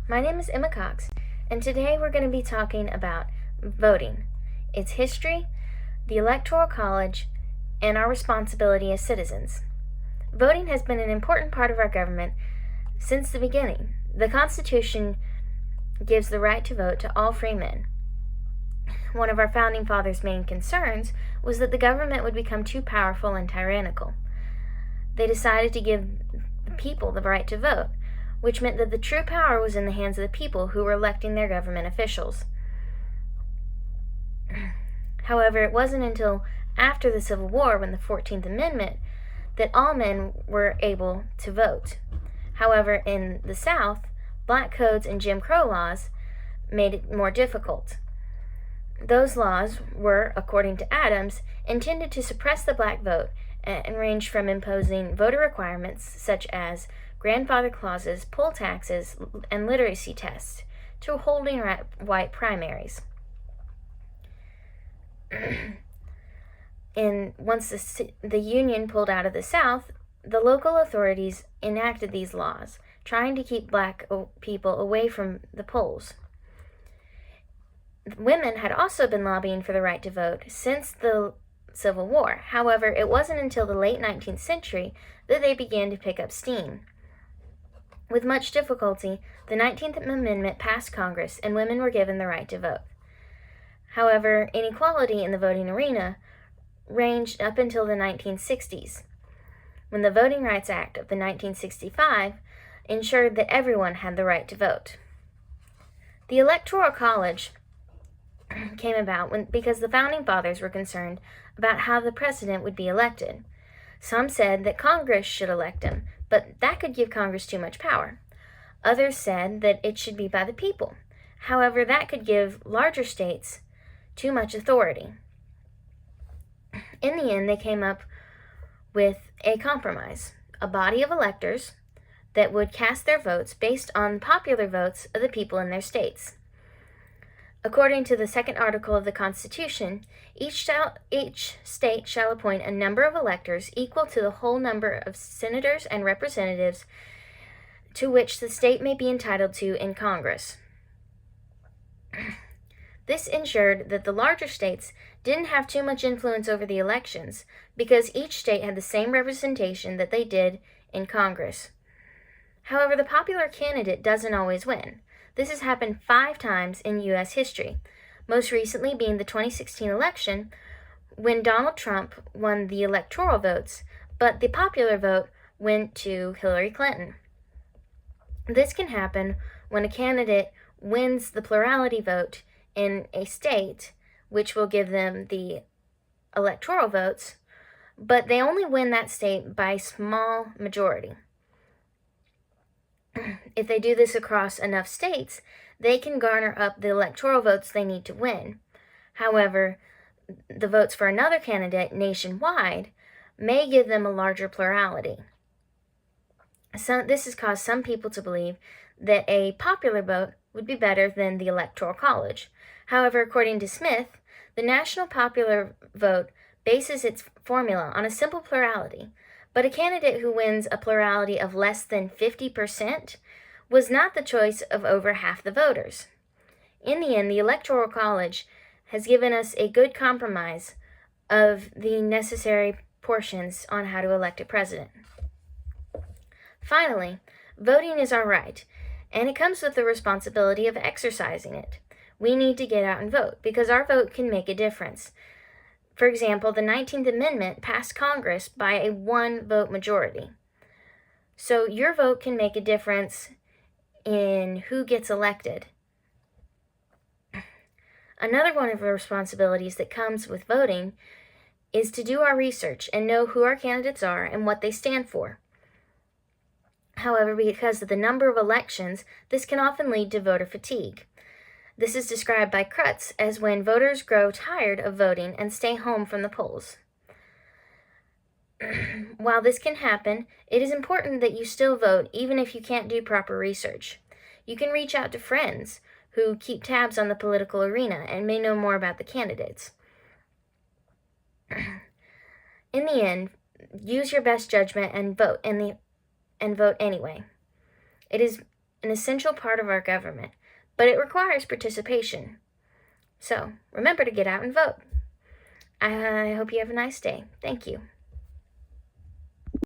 My name is Emma Cox, and today we're going to be talking about voting, its history, the Electoral College, and our responsibility as citizens. Voting has been an important part of our government since the beginning. The Constitution gives the right to vote to all free men. One of our founding fathers' main concerns was that the government would become too powerful and tyrannical. They decided to give the people the right to vote, which meant that the true power was in the hands of the people who were electing their government officials. However, it wasn't until after the Civil War, when the 14th Amendment, that all men were able to vote. However, in the South, black codes and Jim Crow laws made it more difficult. Those laws were, according to Adams, intended to suppress the black vote and ranged from imposing voter requirements such as grandfather clauses, poll taxes, and literacy tests to holding white primaries. And once the Union pulled out of the South, the local authorities enacted these laws, trying to keep black people away from the polls. Women had also been lobbying for the right to vote since the Civil War. However, it wasn't until the late 19th century that they began to pick up steam. With much difficulty, the 19th Amendment passed Congress and women were given the right to vote. However, inequality in the voting arena ranged up until the 1960s, when the Voting Rights Act of 1965 ensured that everyone had the right to vote. The Electoral College came about because the Founding Fathers were concerned about how the president would be elected. Some said that Congress should elect him, but that could give Congress too much power. Others said that it should be by the people. However, that could give larger states too much authority. In the end, they came up with a compromise, a body of electors that would cast their votes based on popular votes of the people in their states. According to the second article of the Constitution, each state shall appoint a number of electors equal to the whole number of senators and representatives to which the state may be entitled to in Congress. This ensured that the larger states didn't have too much influence over the elections because each state had the same representation that they did in Congress. However, the popular candidate doesn't always win. This has happened 5 times in U.S. history, most recently being the 2016 election when Donald Trump won the electoral votes, but the popular vote went to Hillary Clinton. This can happen when a candidate wins the plurality vote in a state, which will give them the electoral votes, but they only win that state by a small majority. If they do this across enough states, they can garner up the electoral votes they need to win. However, the votes for another candidate nationwide may give them a larger plurality. So this has caused some people to believe that a popular vote would be better than the Electoral College. However, according to Smith, the national popular vote bases its formula on a simple plurality, but a candidate who wins a plurality of less than 50% was not the choice of over half the voters. In the end, the Electoral College has given us a good compromise of the necessary portions on how to elect a president. Finally, voting is our right, and it comes with the responsibility of exercising it. We need to get out and vote because our vote can make a difference. For example, the 19th Amendment passed Congress by a 1-vote majority. So your vote can make a difference in who gets elected. Another one of the responsibilities that comes with voting is to do our research and know who our candidates are and what they stand for. However, because of the number of elections, this can often lead to voter fatigue. This is described by Crutz as when voters grow tired of voting and stay home from the polls. While this can happen, it is important that you still vote even if you can't do proper research. You can reach out to friends who keep tabs on the political arena and may know more about the candidates. In the end, use your best judgment and vote vote anyway. It is an essential part of our government, but it requires participation. So, remember to get out and vote. I hope you have a nice day. Thank you.